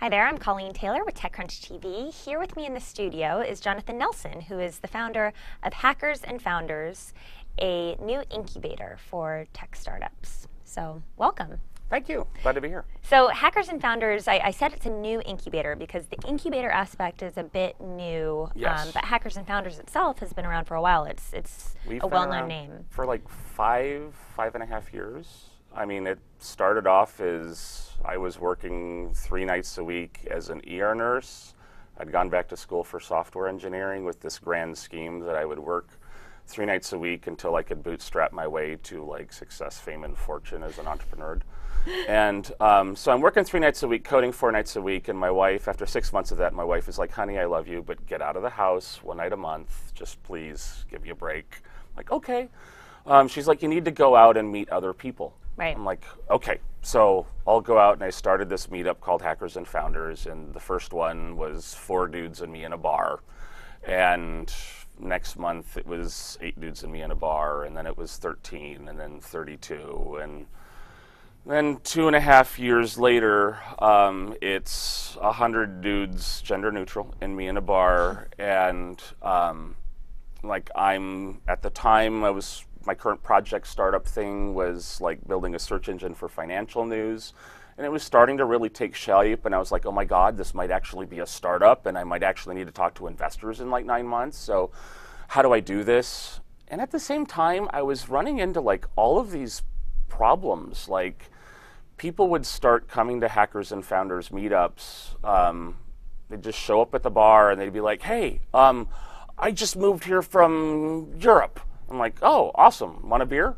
Hi there, I'm Colleen Taylor with TechCrunch TV. Here with me in the studio is Jonathan Nelson, who is the founder of Hackers and Founders, a new incubator for tech startups. So, welcome. Thank you. Glad to be here. So, Hackers and Founders, I said it's a new incubator because the incubator aspect is a bit new, Yes. but Hackers and Founders itself has been around for a while. It's We've a been well-known around name. for like five and a half years. I mean, it started off as I was working 3 nights a week as an ER nurse. I'd gone back to school for software engineering with this grand scheme that I would work 3 nights a week until I could bootstrap my way to like success, fame, and fortune as an entrepreneur. And so I'm working 3 nights a week, coding 4 nights a week, and my wife, after 6 months of that, my wife is like, honey, I love you, but get out of the house 1 night a month. Just please give me a break. I'm like, okay. She's like, you need to go out and meet other people. Right. I'm like, okay. So I'll go out, and I started this meetup called Hackers and Founders, and the first one was 4 dudes and me in a bar. And next month it was 8 dudes and me in a bar, and then it was 13, and then 32, and then 2.5 years later, it's 100 dudes, gender neutral, and me in a bar, and like I'm, at the time, my current project startup thing was like building a search engine for financial news, and it was starting to really take shape, and I was like, oh my God, this might actually be a startup, and I might actually need to talk to investors in like 9 months, so how do I do this? And at the same time, I was running into like all of these problems, like people would start coming to Hackers and Founders meetups. They'd just show up at the bar and they'd be like, hey, I just moved here from Europe. I'm like, oh, awesome. Want a beer? And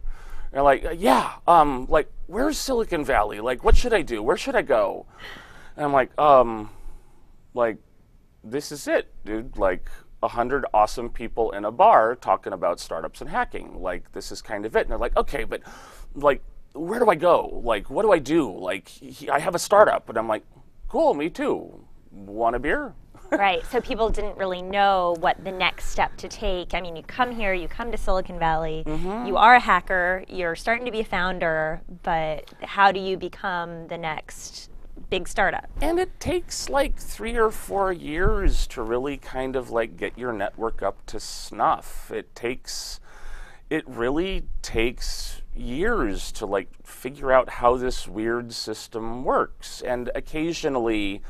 they're like, yeah. Like, where's Silicon Valley? Like, what should I do? Where should I go? And I'm like, this is it, dude. Like, 100 awesome people in a bar talking about startups and hacking. Like, this is kind of it. And they're like, okay, but like, where do I go? Like, what do I do? Like, I have a startup. And I'm like, cool, me too. Want a beer? Right, so people didn't really know what the next step to take. I mean, you come here, you come to Silicon Valley, you are a hacker, you're starting to be a founder, but how do you become the next big startup? And it takes like 3 or 4 years to really kind of like get your network up to snuff. It really takes years to like figure out how this weird system works. And occasionally,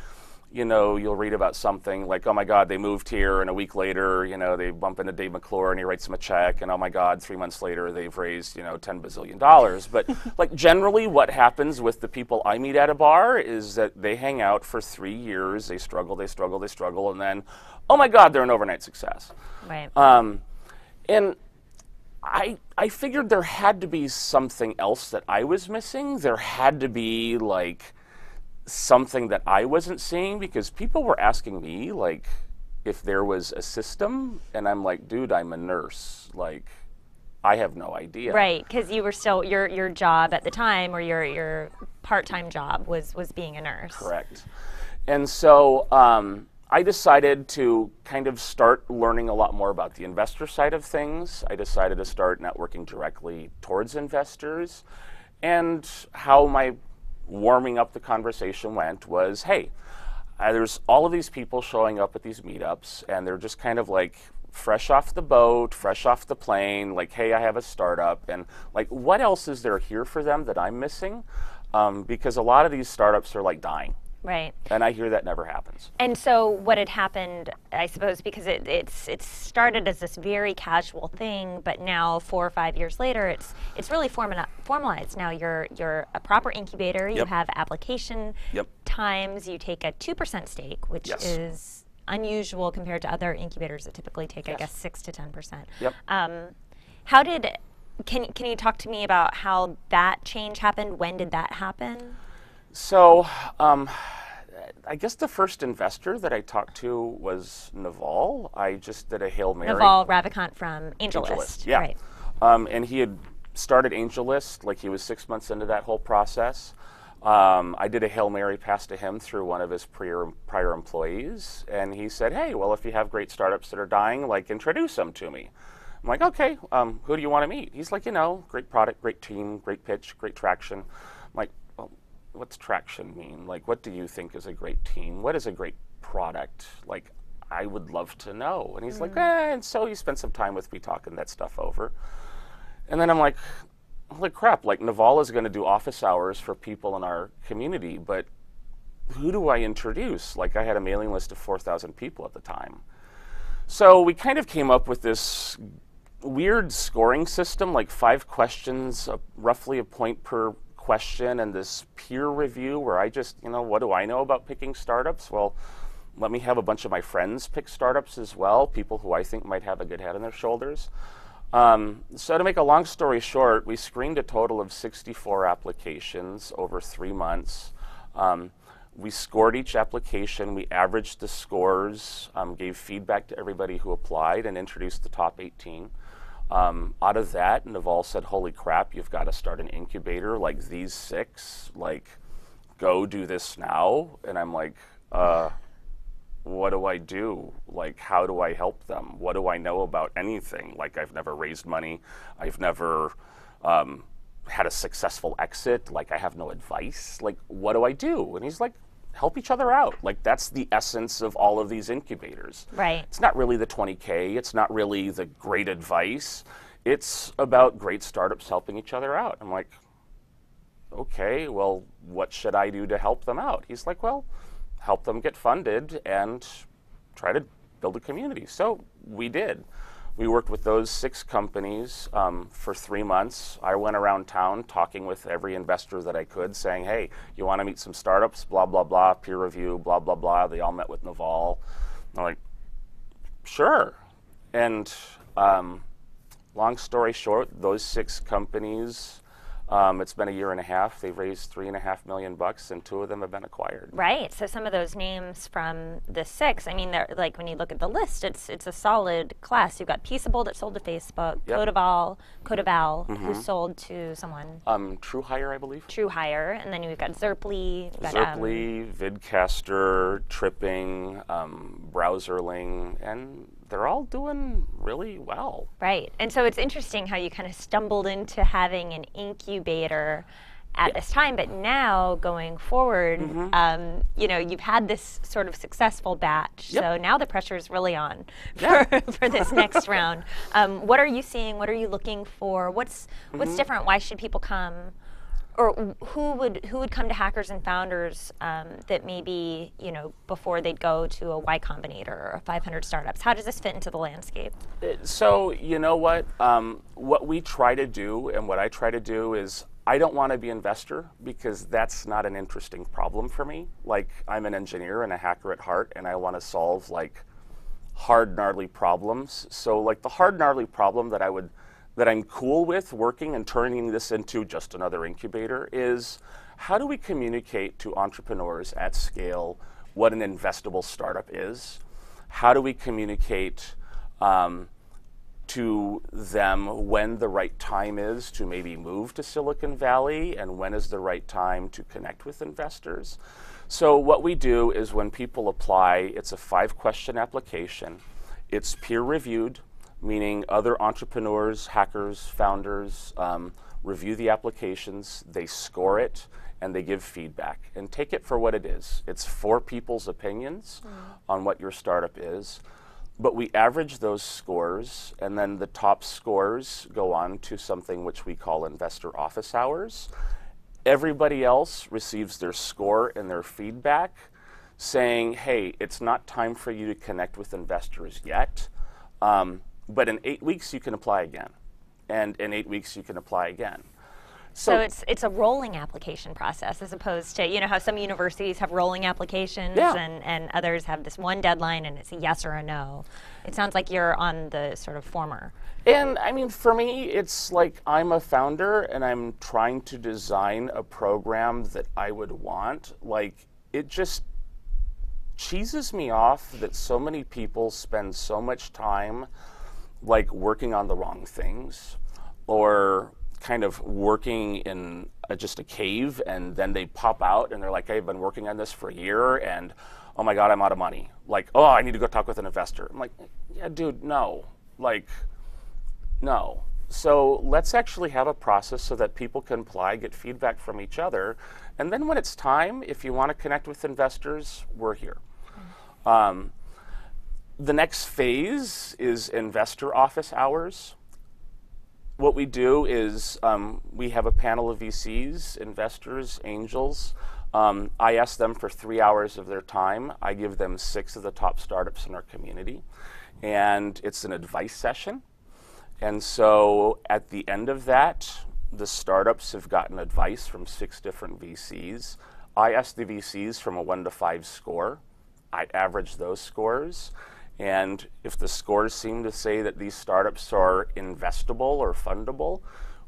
you know, you'll read about something like, oh my God, they moved here, and a week later, you know, they bump into Dave McClure and he writes them a check, and oh my God, 3 months later, they've raised, you know, $10 bazillion. But like generally what happens with the people I meet at a bar is that they hang out for 3 years, they struggle, and then, oh my God, they're an overnight success. Right. And I figured there had to be something else that I was missing. There had to be like something that I wasn't seeing, because people were asking me like if there was a system, and I'm like, dude, I'm a nurse. Like, I have no idea. Right, because you were still, your job at the time, or your part-time job was being a nurse. Correct. And so I decided to kind of start learning a lot more about the investor side of things. I decided to start networking directly towards investors. And how my warming up the conversation went was, hey, there's all of these people showing up at these meetups, and they're just kind of like fresh off the boat, fresh off the plane, like, hey, I have a startup, and like, what else is there here for them that I'm missing? Because a lot of these startups are like dying. Right. And I hear that never happens. And so what had happened, I suppose, because it started as this very casual thing, but now 4 or 5 years later, it's really formalized. Now you're a proper incubator. You have application times. You take a 2% stake, which is unusual compared to other incubators that typically take, I guess, 6 to 10%. Yep. Can you talk to me about how that change happened? When did that happen? So, I guess the first investor that I talked to was Naval. I just did a Hail Mary. Naval Ravikant from AngelList. Yeah. Right. And he had started AngelList, like he was 6 months into that whole process. I did a Hail Mary pass to him through one of his prior employees, and he said, hey, well, if you have great startups that are dying, like, introduce them to me. I'm like, okay, who do you want to meet? He's like, you know, great product, great team, great pitch, great traction. I'm like, well, what's traction mean? Like, what do you think is a great team? What is a great product? Like, I would love to know. And he's like, and so he spent some time with me talking that stuff over. And then I'm like, holy crap, like Naval is going to do office hours for people in our community, but who do I introduce? Like, I had a mailing list of 4,000 people at the time. So we kind of came up with this weird scoring system, like 5 questions, roughly a point per question, and this peer review where I just, what do I know about picking startups? Well, let me have a bunch of my friends pick startups as well, people who I think might have a good head on their shoulders. So to make a long story short, we screened a total of 64 applications over 3 months. We scored each application, we averaged the scores, gave feedback to everybody who applied, and introduced the top 18. Out of that, Naval said, holy crap, you've got to start an incubator like these 6, like, go do this now. And I'm like, what do I do? Like, how do I help them? What do I know about anything? Like, I've never raised money. I've never had a successful exit. Like, I have no advice. Like, what do I do? And he's like, help each other out. Like, that's the essence of all of these incubators. Right. It's not really the 20K. It's not really the great advice. It's about great startups helping each other out. I'm like, okay, well, what should I do to help them out? He's like, well, help them get funded and try to build a community. So we did. We worked with those 6 companies for 3 months. I went around town talking with every investor that I could, saying, hey, you want to meet some startups, blah, blah, blah, peer review, blah, blah, blah. They all met with Naval. I'm like, sure. And long story short, those 6 companies, it's been a year and a half. They've raised $3.5 million, and 2 of them have been acquired. Right. So some of those names from the 6, I mean, they're like, when you look at the list, it's a solid class. You've got Peaceable that sold to Facebook, Yep. Codaval, who sold to someone. True Hire, I believe. True Hire, and then you've got Zerply. You've got, Zerply, Vidcaster, Tripping, Browserling, and they're all doing really well. Right. And so it's interesting how you kind of stumbled into having an incubator at this time, but now going forward, you've had this sort of successful batch. Yep. So now the pressure is really on for this next round. What are you seeing? What are you looking for? What's different? Why should people come? Or who would come to Hackers and Founders that maybe, before they'd go to a Y Combinator or a 500 Startups? How does this fit into the landscape? So, you know what? What we try to do and what I try to do is I don't want to be an investor because that's not an interesting problem for me. Like, I'm an engineer and a hacker at heart, and I want to solve, like, hard, gnarly problems. So, like, the hard, gnarly problem that I'm cool with working and turning this into just another incubator is how do we communicate to entrepreneurs at scale what an investable startup is? How do we communicate to them when the right time is to maybe move to Silicon Valley and when is the right time to connect with investors? So what we do is when people apply, it's a 5-question application. It's peer reviewed, meaning other entrepreneurs, hackers, founders review the applications, they score it, and they give feedback. And take it for what it is. It's 4 people's opinions on what your startup is. But we average those scores, and then the top scores go on to something which we call investor office hours. Everybody else receives their score and their feedback saying, hey, it's not time for you to connect with investors yet. But in 8 weeks, you can apply again. And in 8 weeks, you can apply again. So it's a rolling application process as opposed to, how some universities have rolling applications and others have this one deadline and it's a yes or a no. It sounds like you're on the sort of former. And I mean, for me, it's like I'm a founder and I'm trying to design a program that I would want. Like, it just cheeses me off that so many people spend so much time like working on the wrong things or kind of working in just a cave and then they pop out and they're like, hey, I've been working on this for a year and oh my God, I'm out of money. Like, oh, I need to go talk with an investor. I'm like, yeah, dude, no. Like, no. So let's actually have a process so that people can apply, get feedback from each other, and then when it's time, if you want to connect with investors, we're here. The next phase is investor office hours. What we do is we have a panel of VCs, investors, angels. I ask them for 3 hours of their time. I give them 6 of the top startups in our community. And it's an advice session. And so at the end of that, the startups have gotten advice from 6 different VCs. I ask the VCs from a 1 to 5 score. I average those scores. And if the scores seem to say that these startups are investable or fundable,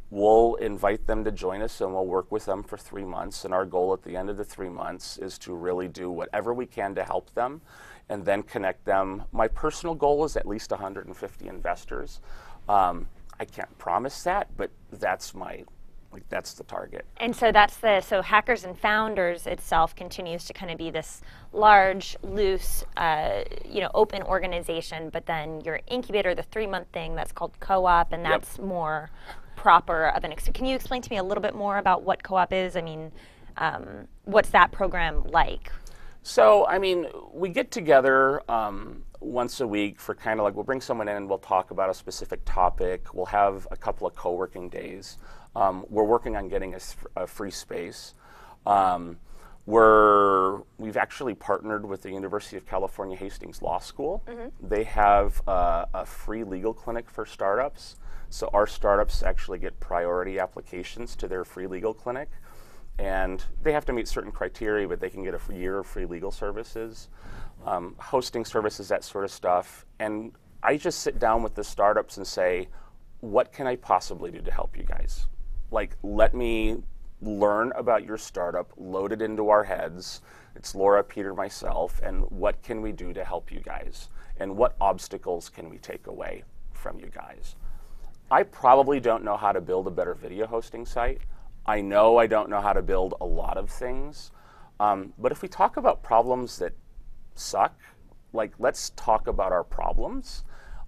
we'll invite them to join us and we'll work with them for 3 months. And our goal at the end of the 3 months is to really do whatever we can to help them and then connect them. My personal goal is at least 150 investors. I can't promise that, but that's that's the target. And so so Hackers and Founders itself continues to kind of be this large, loose, open organization, but then your incubator, the 3-month thing, that's called co-op, and that's more proper of an Can you explain to me a little bit more about what co-op is? I mean, what's that program like? So, I mean, we get together once a week for kind of like, we'll bring someone in and we'll talk about a specific topic. We'll have a couple of co-working days. We're working on getting a free space. We've actually partnered with the University of California Hastings Law School. They have a free legal clinic for startups. So our startups actually get priority applications to their free legal clinic. And they have to meet certain criteria, but they can get a year of free legal services, hosting services, that sort of stuff. And I just sit down with the startups and say, what can I possibly do to help you guys? Like, let me learn about your startup, load it into our heads. It's Laura, Peter, myself, and what can we do to help you guys? And what obstacles can we take away from you guys? I probably don't know how to build a better video hosting site. I know I don't know how to build a lot of things, but if we talk about problems that suck, like, let's talk about our problems.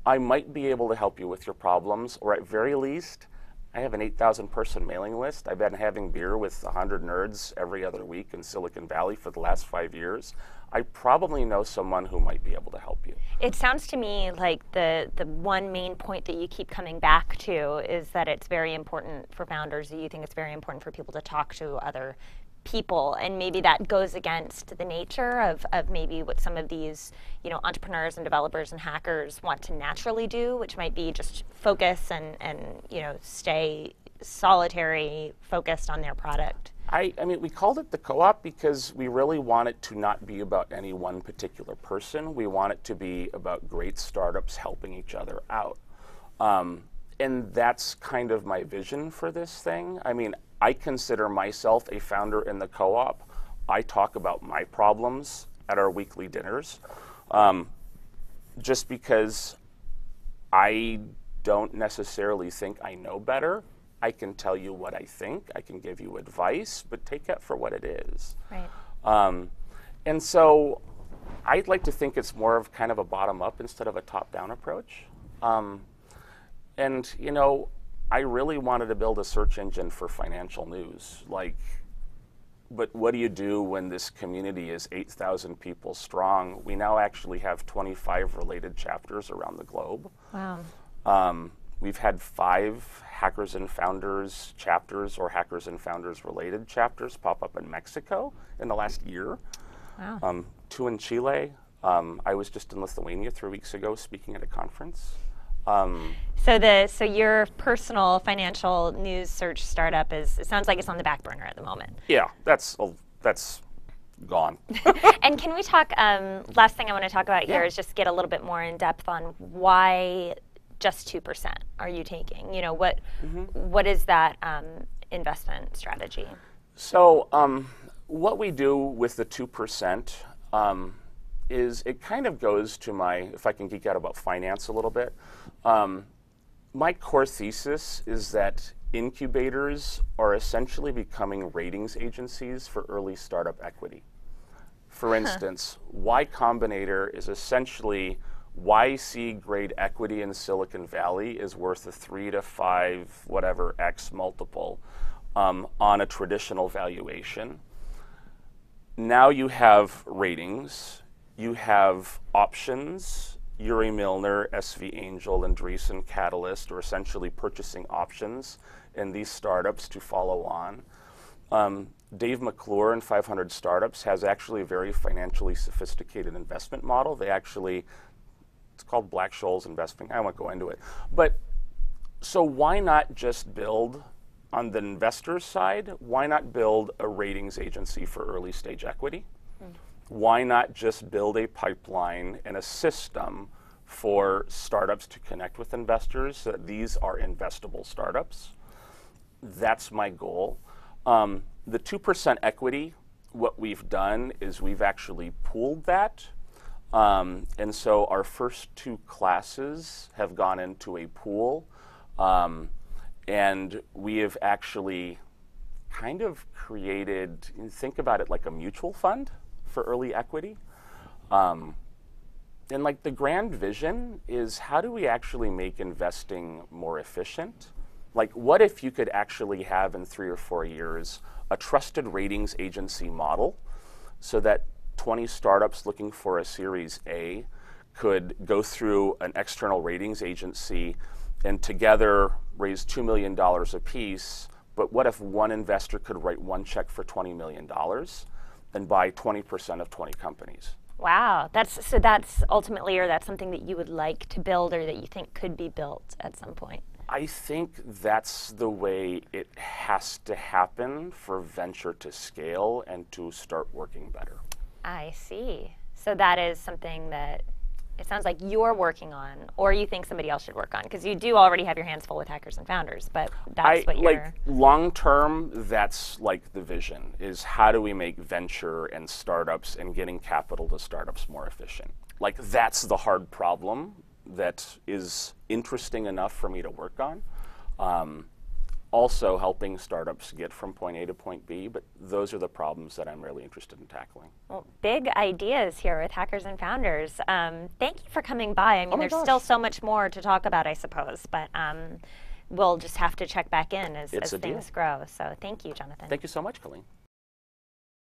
I might be able to help you with your problems, or at very least, I have an 8,000 person mailing list. I've been having beer with 100 nerds every other week in Silicon Valley for the last 5 years. I probably know someone who might be able to help you. It sounds to me like the one main point that you keep coming back to is that it's very important for founders. You think it's very important for people to talk to other people, and maybe that goes against the nature of maybe what some of these entrepreneurs and developers and hackers want to naturally do, which might be just focus and stay solitary, focused on their product. I mean, we called it the co-op because we really want it to not be about any one particular person. We want it to be about great startups helping each other out. And that's kind of my vision for this thing. I mean, I consider myself a founder in the co-op. I talk about my problems at our weekly dinners, just because I don't necessarily think I know better. I can tell you what I think, I can give you advice, but take it for what it is. Right. And so I'd like to think it's more of kind of a bottom-up instead of a top-down approach. And I really wanted to build a search engine for financial news. But what do you do when this community is 8,000 people strong? We now actually have 25 related chapters around the globe. Wow. We've had 5 Hackers and Founders chapters or Hackers and Founders related chapters pop up in Mexico in the last year. Wow. 2 in Chile. I was just in Lithuania 3 weeks ago speaking at a conference. So your personal financial news search startup it sounds like it's on the back burner at the moment. Yeah, that's gone. And can we talk, last thing I want to talk about here is just get a little bit more in depth on why just 2% are you taking? What is that investment strategy? So what we do with the 2% is it kind of goes to if I can geek out about finance a little bit, my core thesis is that incubators are essentially becoming ratings agencies for early startup equity. For instance, Y Combinator is essentially YC grade equity in Silicon Valley is worth a 3 to 5 whatever X multiple on a traditional valuation. Now you have ratings, you have options. Uri Milner, SV Angel, and Andreessen Catalyst are essentially purchasing options in these startups to follow on. Dave McClure in 500 Startups has actually a very financially sophisticated investment model. It's called Black-Scholes investing. I won't go into it. But so why not just build, on the investor's side, why not build a ratings agency for early stage equity? Why not just build a pipeline and a system for startups to connect with investors so that these are investable startups? That's my goal. The 2% equity, what we've done is we've actually pooled that. And so our first 2 classes have gone into a pool. And we have actually kind of created, think about it like a mutual fund for early equity. And like the grand vision is, how do we actually make investing more efficient? Like, what if you could actually have in 3 or 4 years a trusted ratings agency model so that 20 startups looking for a Series A could go through an external ratings agency and together raise $2 million apiece? But what if one investor could write one check for $20 million and buy 20% of 20 companies? Wow, that's ultimately, or that's something that you would like to build, or that you think could be built at some point? I think that's the way it has to happen for venture to scale and to start working better. I see. So that is something that it sounds like you're working on, or you think somebody else should work on, because you do already have your hands full with Hackers and Founders, but that's what you're... Like, long term, that's like the vision, is how do we make venture and startups and getting capital to startups more efficient? Like, that's the hard problem that is interesting enough for me to work on. Also helping startups get from point A to point B, but those are the problems that I'm really interested in tackling. Well, big ideas here with Hackers and Founders. Thank you for coming by. I mean, there's still so much more to talk about, I suppose, but we'll just have to check back in as things grow. So thank you, Jonathan. Thank you so much, Colleen.